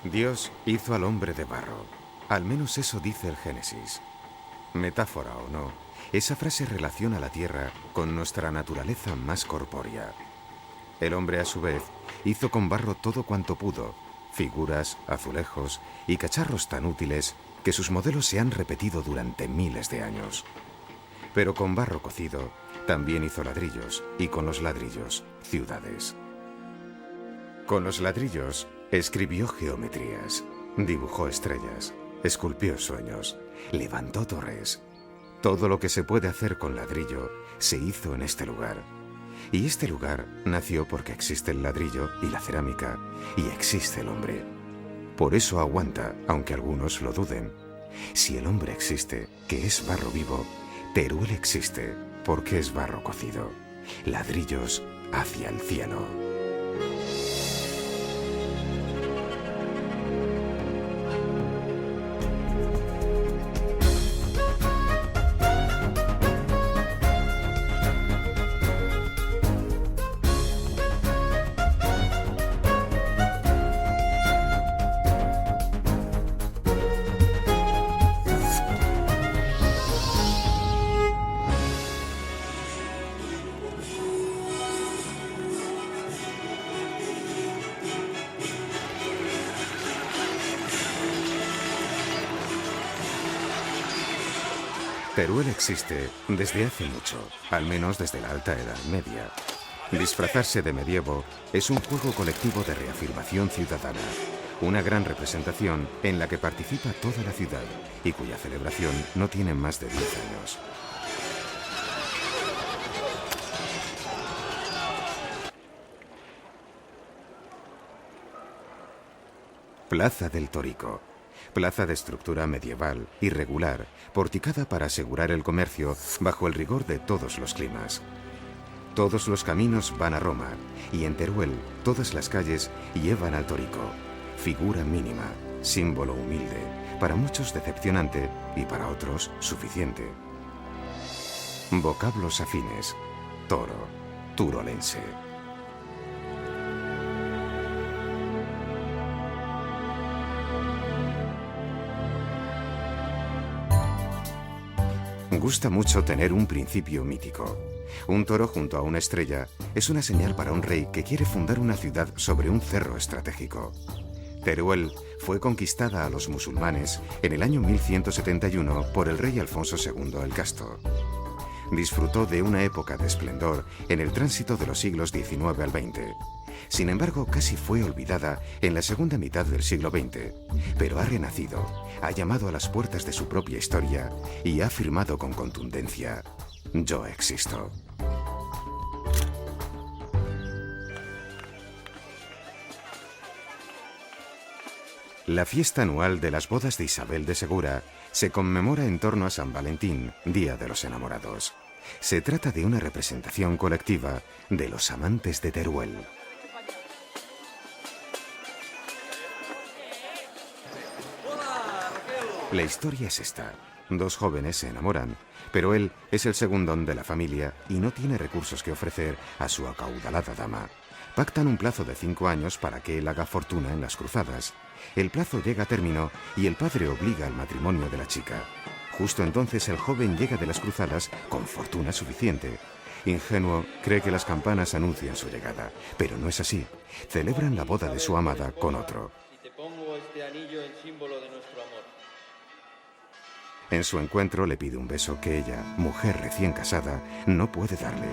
Dios hizo al hombre de barro. Al menos eso dice el Génesis. Metáfora o no, esa frase relaciona la tierra con nuestra naturaleza más corpórea. El hombre, a su vez, hizo con barro todo cuanto pudo, figuras, azulejos y cacharros tan útiles que sus modelos se han repetido durante miles de años. Pero con barro cocido, también hizo ladrillos, y con los ladrillos, ciudades. Con los ladrillos, escribió geometrías, dibujó estrellas, esculpió sueños, levantó torres. Todo lo que se puede hacer con ladrillo se hizo en este lugar. Y este lugar nació porque existe el ladrillo y la cerámica, y existe el hombre. Por eso aguanta, aunque algunos lo duden. Si el hombre existe, que es barro vivo, Teruel existe, porque es barro cocido. Ladrillos hacia el cielo. Teruel existe desde hace mucho, al menos desde la Alta Edad Media. Disfrazarse de medievo es un juego colectivo de reafirmación ciudadana, una gran representación en la que participa toda la ciudad y cuya celebración no tiene más de 10 años. Plaza del Torico. Plaza de estructura medieval, irregular, porticada para asegurar el comercio bajo el rigor de todos los climas. Todos los caminos van a Roma, y en Teruel todas las calles llevan al Torico, figura mínima, símbolo humilde, para muchos decepcionante y para otros suficiente. Vocablos afines: toro, turolense. Gusta mucho tener un principio mítico. Un toro junto a una estrella es una señal para un rey que quiere fundar una ciudad sobre un cerro estratégico. Teruel fue conquistada a los musulmanes en el año 1171 por el rey Alfonso II el Casto. Disfrutó de una época de esplendor en el tránsito de los siglos XIX al XX. Sin embargo, casi fue olvidada en la segunda mitad del siglo XX, pero ha renacido, ha llamado a las puertas de su propia historia y ha afirmado con contundencia: yo existo. La fiesta anual de las bodas de Isabel de Segura se conmemora en torno a San Valentín, Día de los Enamorados. Se trata de una representación colectiva de los amantes de Teruel. La historia es esta. Dos jóvenes se enamoran, pero él es el segundón de la familia y no tiene recursos que ofrecer a su acaudalada dama. Pactan un plazo de 5 años para que él haga fortuna en las cruzadas. El plazo llega a término y el padre obliga al matrimonio de la chica. Justo entonces el joven llega de las cruzadas con fortuna suficiente. Ingenuo, cree que las campanas anuncian su llegada, pero no es así. Celebran la boda de su amada con otro. Te pongo este anillo en símbolo de nuestro amor. En su encuentro le pide un beso que ella, mujer recién casada, no puede darle.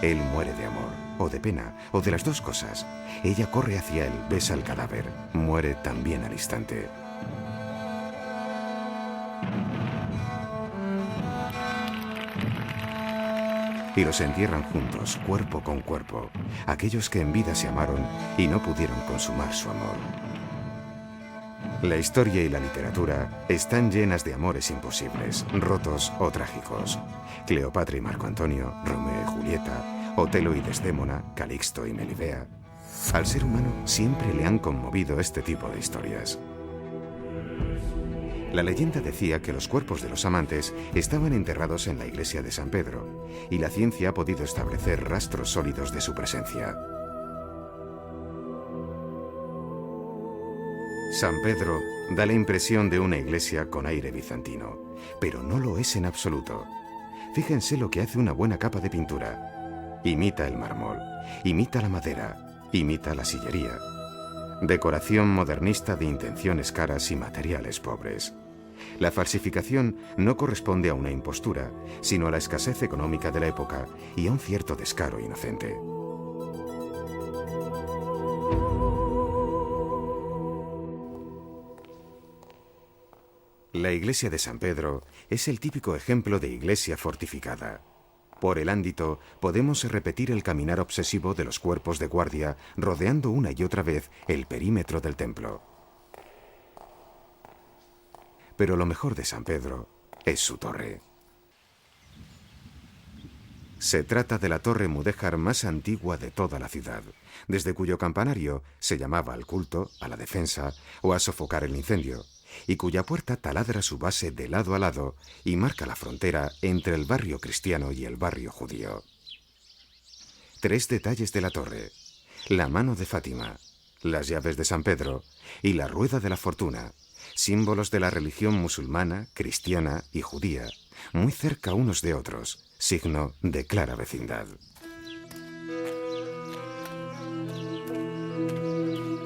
Él muere de amor, o de pena, o de las dos cosas. Ella corre hacia él, besa el cadáver, muere también al instante. Y los entierran juntos, cuerpo con cuerpo, aquellos que en vida se amaron y no pudieron consumar su amor. La historia y la literatura están llenas de amores imposibles, rotos o trágicos. Cleopatra y Marco Antonio, Romeo y Julieta, Otelo y Desdémona, Calixto y Melibea. Al ser humano siempre le han conmovido este tipo de historias. La leyenda decía que los cuerpos de los amantes estaban enterrados en la iglesia de San Pedro, y la ciencia ha podido establecer rastros sólidos de su presencia. San Pedro da la impresión de una iglesia con aire bizantino, pero no lo es en absoluto. Fíjense lo que hace una buena capa de pintura. Imita el mármol, imita la madera, imita la sillería. Decoración modernista de intenciones caras y materiales pobres. La falsificación no corresponde a una impostura, sino a la escasez económica de la época y a un cierto descaro inocente. La iglesia de San Pedro es el típico ejemplo de iglesia fortificada. Por el ámbito podemos repetir el caminar obsesivo de los cuerpos de guardia rodeando una y otra vez el perímetro del templo. Pero lo mejor de San Pedro es su torre. Se trata de la torre mudéjar más antigua de toda la ciudad, desde cuyo campanario se llamaba al culto, a la defensa o a sofocar el incendio, y cuya puerta taladra su base de lado a lado y marca la frontera entre el barrio cristiano y el barrio judío. 3 detalles de la torre: la mano de Fátima, las llaves de San Pedro y la rueda de la fortuna, símbolos de la religión musulmana, cristiana y judía, muy cerca unos de otros, signo de clara vecindad.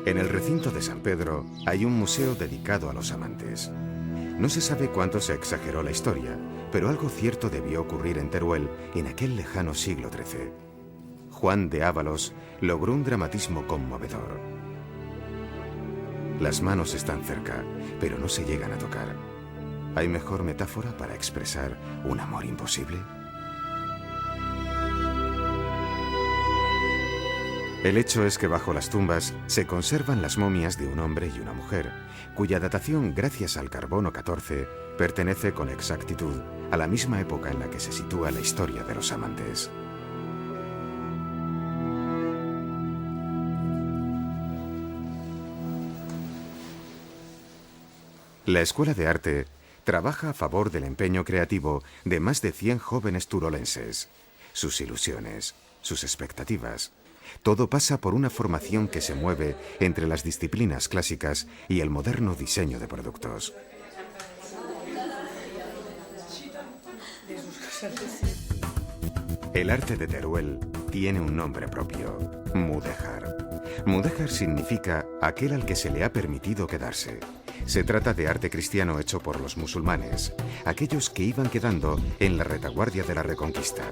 En el recinto de San Pedro hay un museo dedicado a los amantes. No se sabe cuánto se exageró la historia, pero algo cierto debió ocurrir en Teruel en aquel lejano siglo XIII. Juan de Ávalos logró un dramatismo conmovedor. Las manos están cerca, pero no se llegan a tocar. ¿Hay mejor metáfora para expresar un amor imposible? El hecho es que bajo las tumbas se conservan las momias de un hombre y una mujer, cuya datación, gracias al carbono 14, pertenece con exactitud a la misma época en la que se sitúa la historia de los amantes. La Escuela de Arte trabaja a favor del empeño creativo de más de 100 jóvenes turolenses. Sus ilusiones, sus expectativas. Todo pasa por una formación que se mueve entre las disciplinas clásicas y el moderno diseño de productos. El arte de Teruel tiene un nombre propio: mudéjar. Mudéjar significa aquel al que se le ha permitido quedarse. Se trata de arte cristiano hecho por los musulmanes, aquellos que iban quedando en la retaguardia de la Reconquista.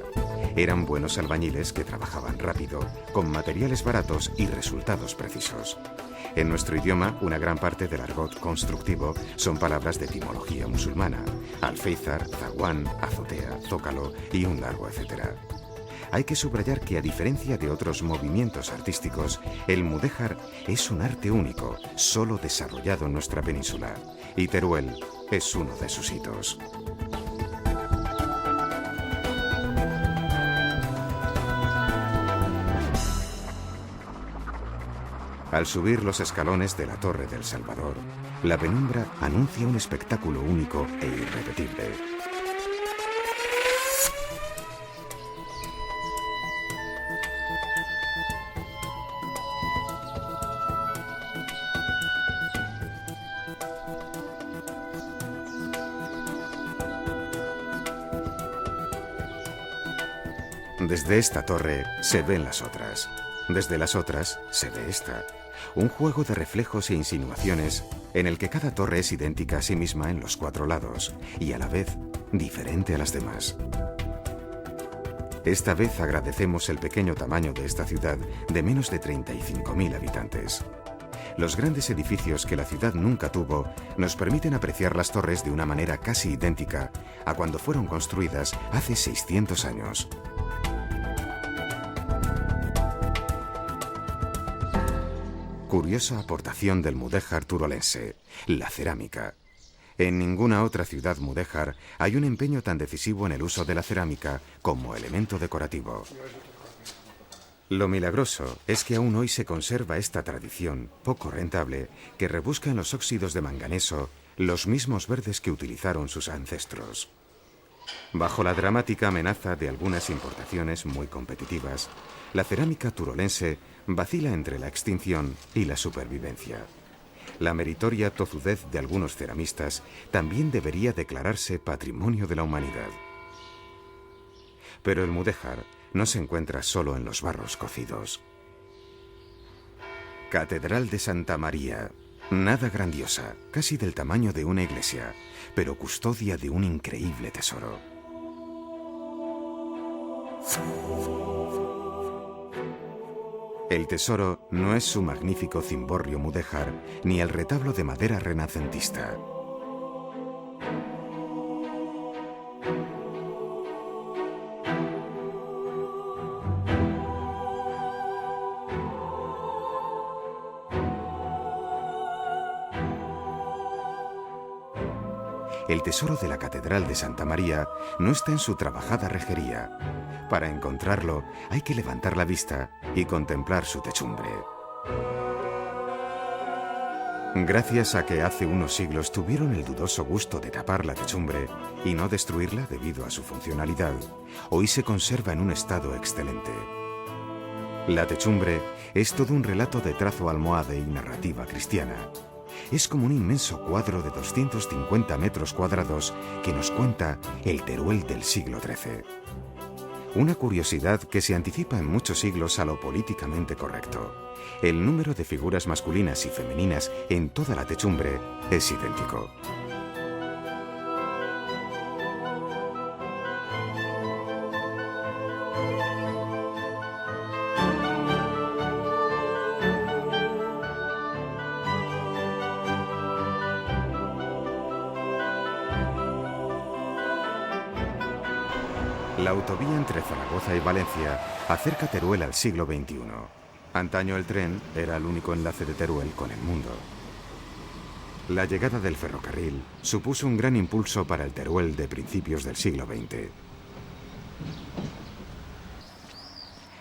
Eran buenos albañiles que trabajaban rápido, con materiales baratos y resultados precisos. En nuestro idioma, una gran parte del argot constructivo son palabras de etimología musulmana: alféizar, zaguán, azotea, zócalo y un largo etcétera. Hay que subrayar que, a diferencia de otros movimientos artísticos, el mudéjar es un arte único, solo desarrollado en nuestra península, y Teruel es uno de sus hitos. Al subir los escalones de la Torre del Salvador, la penumbra anuncia un espectáculo único e irrepetible. Desde esta torre se ven las otras. Desde las otras se ve esta. Un juego de reflejos e insinuaciones en el que cada torre es idéntica a sí misma en los 4 lados y a la vez diferente a las demás. Esta vez agradecemos el pequeño tamaño de esta ciudad de menos de 35.000 habitantes. Los grandes edificios que la ciudad nunca tuvo nos permiten apreciar las torres de una manera casi idéntica a cuando fueron construidas hace 600 años. Curiosa aportación del mudéjar turolense, la cerámica. En ninguna otra ciudad mudéjar hay un empeño tan decisivo en el uso de la cerámica como elemento decorativo. Lo milagroso es que aún hoy se conserva esta tradición, poco rentable, que rebusca en los óxidos de manganeso los mismos verdes que utilizaron sus ancestros. Bajo la dramática amenaza de algunas importaciones muy competitivas, la cerámica turolense vacila entre la extinción y la supervivencia. La meritoria tozudez de algunos ceramistas también debería declararse Patrimonio de la Humanidad. Pero el mudéjar no se encuentra solo en los barros cocidos. Catedral de Santa María, nada grandiosa, casi del tamaño de una iglesia, pero custodia de un increíble tesoro. El tesoro no es su magnífico cimborrio mudéjar ni el retablo de madera renacentista. El tesoro de la Catedral de Santa María no está en su trabajada rejería. Para encontrarlo hay que levantar la vista y contemplar su techumbre. Gracias a que hace unos siglos tuvieron el dudoso gusto de tapar la techumbre y no destruirla debido a su funcionalidad, hoy se conserva en un estado excelente. La techumbre es todo un relato de trazo almohade y narrativa cristiana. Es como un inmenso cuadro de 250 metros cuadrados que nos cuenta el Teruel del siglo XIII. Una curiosidad que se anticipa en muchos siglos a lo políticamente correcto. El número de figuras masculinas y femeninas en toda la techumbre es idéntico. La autovía entre Zaragoza y Valencia acerca Teruel al siglo XXI. Antaño el tren era el único enlace de Teruel con el mundo. La llegada del ferrocarril supuso un gran impulso para el Teruel de principios del siglo XX.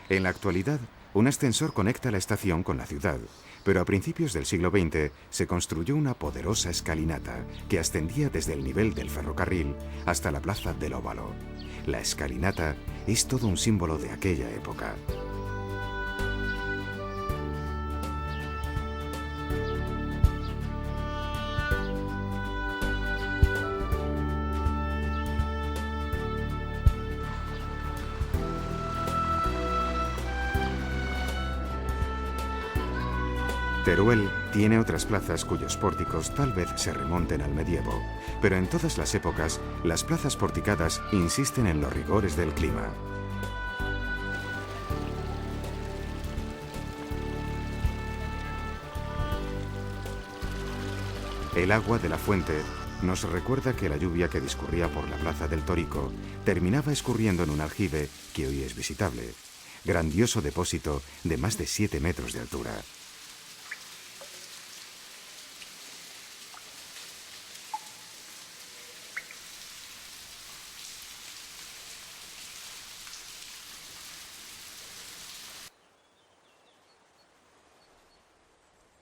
En la actualidad, un ascensor conecta la estación con la ciudad, pero a principios del siglo XX se construyó una poderosa escalinata que ascendía desde el nivel del ferrocarril hasta la plaza del Óvalo. La escalinata es todo un símbolo de aquella época. Teruel tiene otras plazas cuyos pórticos tal vez se remonten al medievo, pero en todas las épocas las plazas porticadas insisten en los rigores del clima. El agua de la fuente nos recuerda que la lluvia que discurría por la plaza del Torico terminaba escurriendo en un aljibe que hoy es visitable, grandioso depósito de más de 7 metros de altura.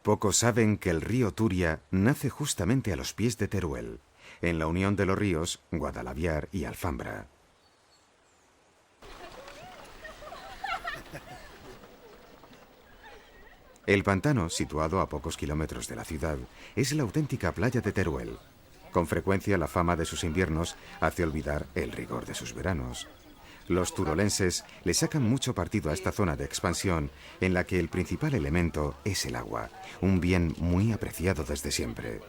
Pocos saben que el río Turia nace justamente a los pies de Teruel, en la unión de los ríos Guadalaviar y Alfambra. El pantano, situado a pocos kilómetros de la ciudad, es la auténtica playa de Teruel. Con frecuencia la fama de sus inviernos hace olvidar el rigor de sus veranos. Los turolenses le sacan mucho partido a esta zona de expansión en la que el principal elemento es el agua, un bien muy apreciado desde siempre.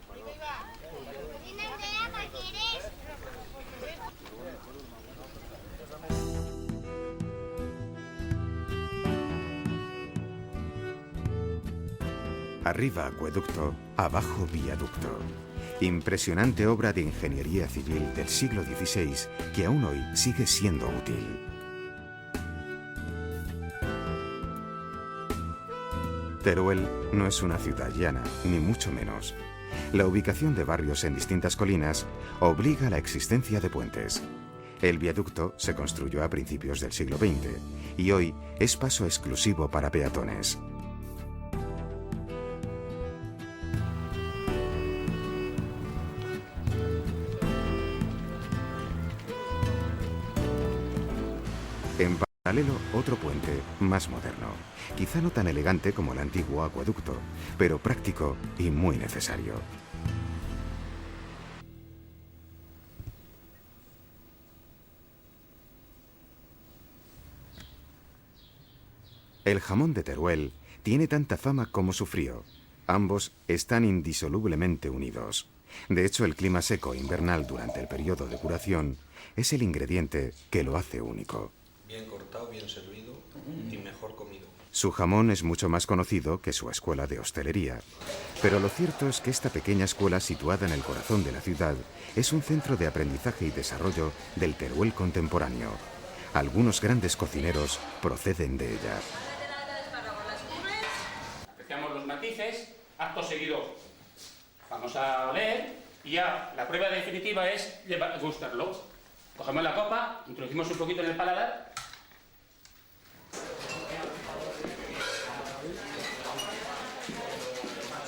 Arriba acueducto, abajo viaducto. Impresionante obra de ingeniería civil del siglo XVI que aún hoy sigue siendo útil. Teruel no es una ciudad llana, ni mucho menos. La ubicación de barrios en distintas colinas obliga a la existencia de puentes. El viaducto se construyó a principios del siglo XX y hoy es paso exclusivo para peatones. En paralelo paralelo otro puente más moderno, quizá no tan elegante como el antiguo acueducto, pero práctico y muy necesario. El jamón de Teruel tiene tanta fama como su frío. Ambos están indisolublemente unidos. De hecho, el clima seco invernal durante el periodo de curación es el ingrediente que lo hace único. Bien cortado, bien servido y mejor comido. Su jamón es mucho más conocido que su escuela de hostelería. Pero lo cierto es que esta pequeña escuela situada en el corazón de la ciudad es un centro de aprendizaje y desarrollo del Teruel contemporáneo. Algunos grandes cocineros proceden de ella. Apreciamos los matices, acto seguido vamos a oler y ya la prueba definitiva es gustarlo. Cogemos la copa, introducimos un poquito en el paladar.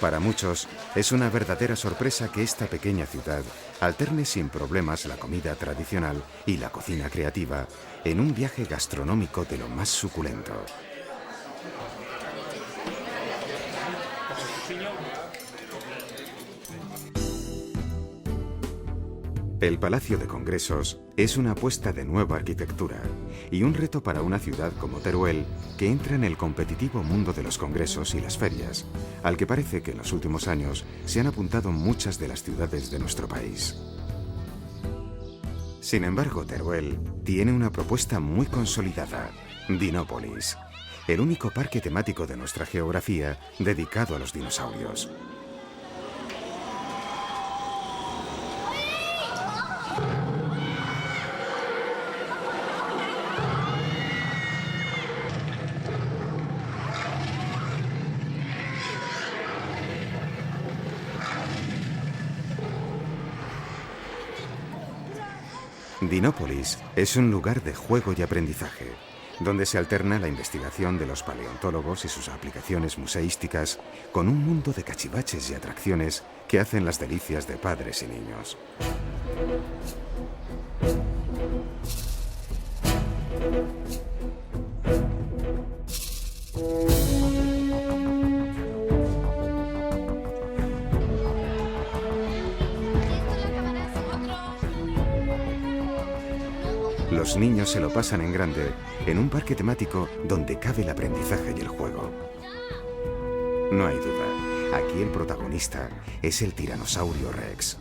Para muchos, es una verdadera sorpresa que esta pequeña ciudad alterne sin problemas la comida tradicional y la cocina creativa en un viaje gastronómico de lo más suculento. El Palacio de Congresos es una apuesta de nueva arquitectura y un reto para una ciudad como Teruel que entra en el competitivo mundo de los congresos y las ferias, al que parece que en los últimos años se han apuntado muchas de las ciudades de nuestro país. Sin embargo, Teruel tiene una propuesta muy consolidada, Dinópolis, el único parque temático de nuestra geografía dedicado a los dinosaurios. Dinópolis es un lugar de juego y aprendizaje, donde se alterna la investigación de los paleontólogos y sus aplicaciones museísticas con un mundo de cachivaches y atracciones que hacen las delicias de padres y niños. Los niños se lo pasan en grande en un parque temático donde cabe el aprendizaje y el juego. No hay duda, aquí el protagonista es el Tiranosaurio Rex,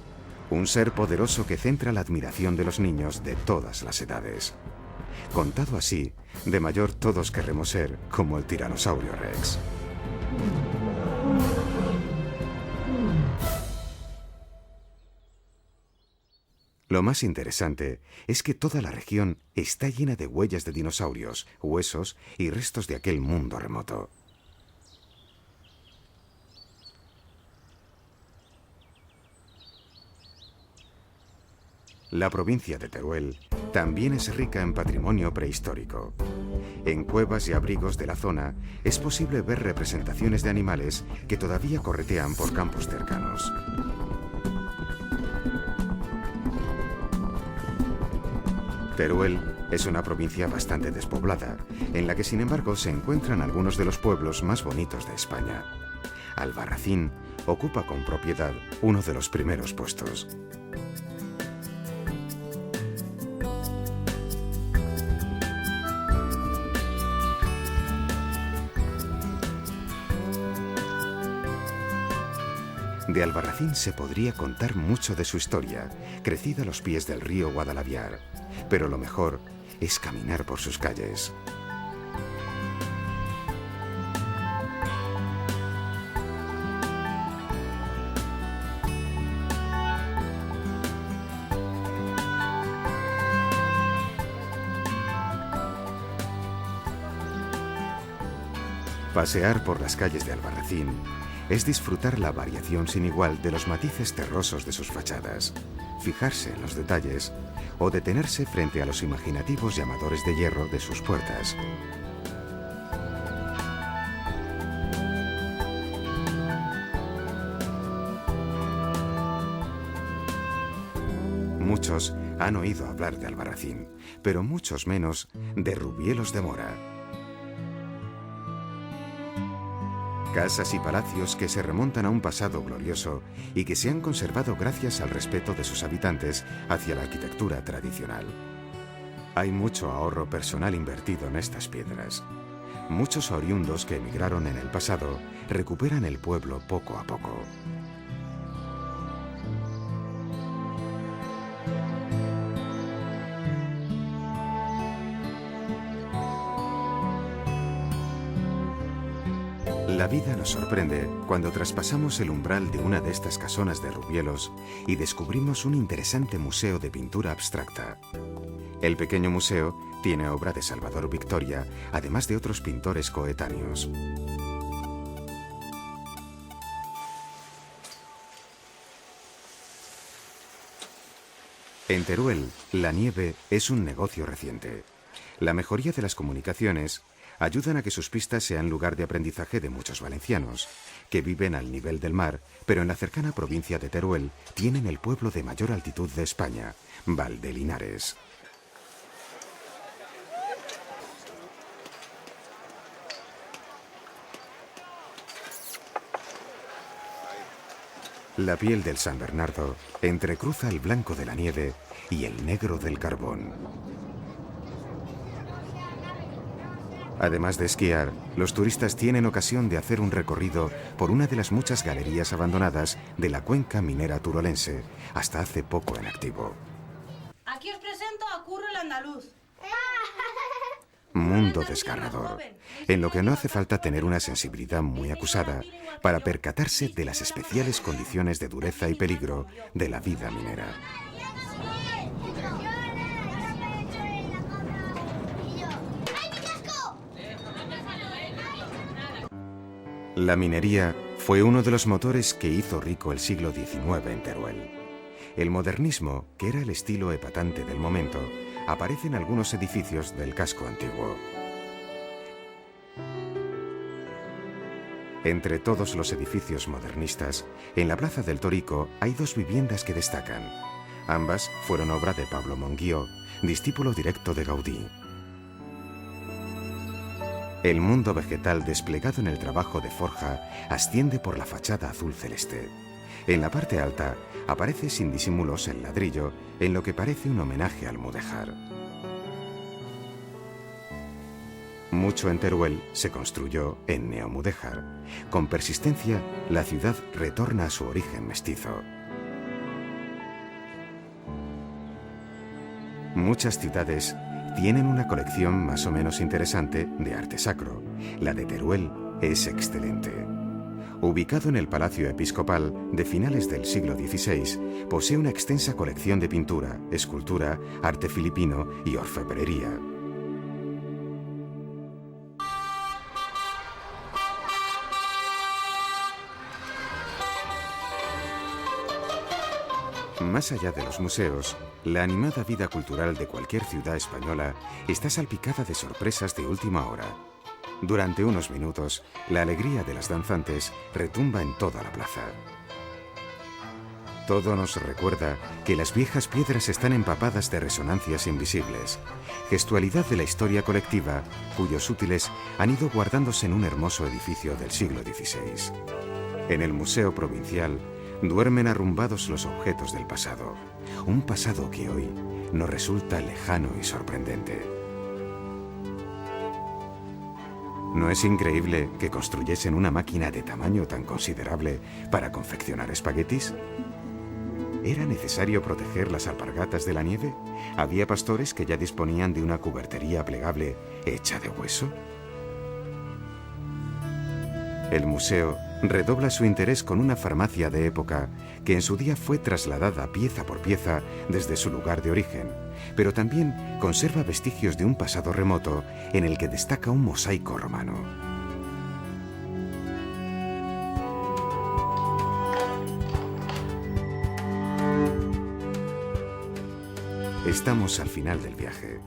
un ser poderoso que centra la admiración de los niños de todas las edades. Contado así, de mayor todos querremos ser como el Tiranosaurio Rex. Lo más interesante es que toda la región está llena de huellas de dinosaurios, huesos y restos de aquel mundo remoto. La provincia de Teruel también es rica en patrimonio prehistórico. En cuevas y abrigos de la zona es posible ver representaciones de animales que todavía corretean por campos cercanos. Teruel es una provincia bastante despoblada, en la que sin embargo se encuentran algunos de los pueblos más bonitos de España. Albarracín ocupa con propiedad uno de los primeros puestos. De Albarracín se podría contar mucho de su historia, crecida a los pies del río Guadalaviar, pero lo mejor es caminar por sus calles. Pasear por las calles de Albarracín es disfrutar la variación sin igual de los matices terrosos de sus fachadas, fijarse en los detalles o detenerse frente a los imaginativos llamadores de hierro de sus puertas. Muchos han oído hablar de Albarracín, pero muchos menos de Rubielos de Mora. Casas y palacios que se remontan a un pasado glorioso y que se han conservado gracias al respeto de sus habitantes hacia la arquitectura tradicional. Hay mucho ahorro personal invertido en estas piedras. Muchos oriundos que emigraron en el pasado recuperan el pueblo poco a poco. La vida nos sorprende cuando traspasamos el umbral de una de estas casonas de Rubielos y descubrimos un interesante museo de pintura abstracta. El pequeño museo tiene obra de Salvador Victoria, además de otros pintores coetáneos. En Teruel, la nieve es un negocio reciente. La mejoría de las comunicaciones ayudan a que sus pistas sean lugar de aprendizaje de muchos valencianos, que viven al nivel del mar, pero en la cercana provincia de Teruel tienen el pueblo de mayor altitud de España, Valdelinares. La piel del San Bernardo entrecruza el blanco de la nieve y el negro del carbón. Además de esquiar, los turistas tienen ocasión de hacer un recorrido por una de las muchas galerías abandonadas de la cuenca minera turolense, hasta hace poco en activo. Aquí os presento a Curro el andaluz. Mundo desgarrador, en lo que no hace falta tener una sensibilidad muy acusada para percatarse de las especiales condiciones de dureza y peligro de la vida minera. La minería fue uno de los motores que hizo rico el siglo XIX en Teruel. El modernismo, que era el estilo epatante del momento, aparece en algunos edificios del casco antiguo. Entre todos los edificios modernistas, en la Plaza del Torico hay dos viviendas que destacan. Ambas fueron obra de Pablo Monguió, discípulo directo de Gaudí. El mundo vegetal desplegado en el trabajo de forja asciende por la fachada azul celeste. En la parte alta aparece sin disimulos el ladrillo, en lo que parece un homenaje al mudéjar. Mucho en Teruel se construyó en neomudéjar. Con persistencia, la ciudad retorna a su origen mestizo. Muchas ciudades tienen una colección más o menos interesante de arte sacro. La de Teruel es excelente. Ubicado en el Palacio Episcopal de finales del siglo XVI, posee una extensa colección de pintura, escultura, arte filipino y orfebrería. Más allá de los museos, la animada vida cultural de cualquier ciudad española está salpicada de sorpresas de última hora. Durante unos minutos, la alegría de las danzantes retumba en toda la plaza. Todo nos recuerda que las viejas piedras están empapadas de resonancias invisibles, gestualidad de la historia colectiva, cuyos útiles han ido guardándose en un hermoso edificio del siglo XVI. En el Museo Provincial duermen arrumbados los objetos del pasado, un pasado que hoy nos resulta lejano y sorprendente. ¿No es increíble que construyesen una máquina de tamaño tan considerable para confeccionar espaguetis? ¿Era necesario proteger las alpargatas de la nieve? ¿Había pastores que ya disponían de una cubertería plegable hecha de hueso? El museo redobla su interés con una farmacia de época que en su día fue trasladada pieza por pieza desde su lugar de origen, pero también conserva vestigios de un pasado remoto en el que destaca un mosaico romano. Estamos al final del viaje.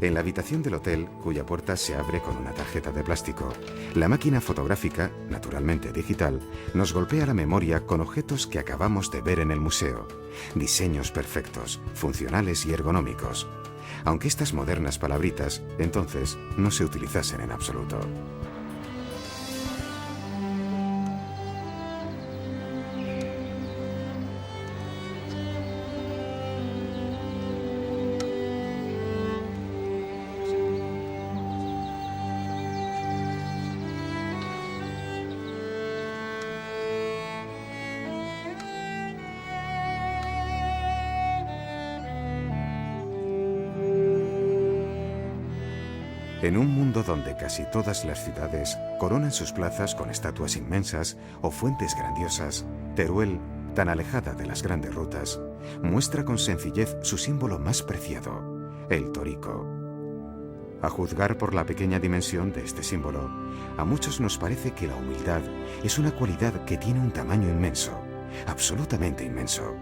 En la habitación del hotel, cuya puerta se abre con una tarjeta de plástico, la máquina fotográfica, naturalmente digital, nos golpea la memoria con objetos que acabamos de ver en el museo. Diseños perfectos, funcionales y ergonómicos. Aunque estas modernas palabritas, entonces, no se utilizasen en absoluto. En un mundo donde casi todas las ciudades coronan sus plazas con estatuas inmensas o fuentes grandiosas, Teruel, tan alejada de las grandes rutas, muestra con sencillez su símbolo más preciado, el torico. A juzgar por la pequeña dimensión de este símbolo, a muchos nos parece que la humildad es una cualidad que tiene un tamaño inmenso, absolutamente inmenso,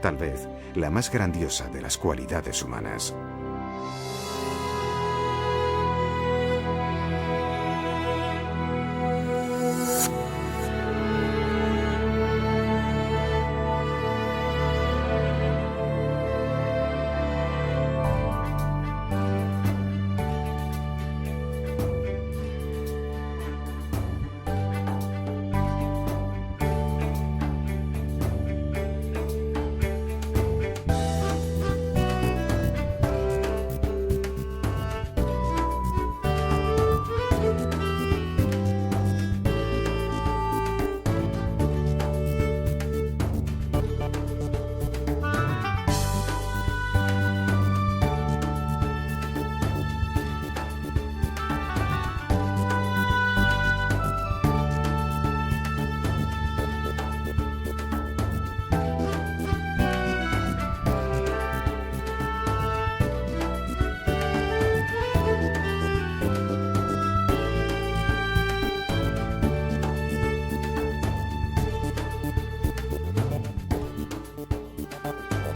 tal vez la más grandiosa de las cualidades humanas.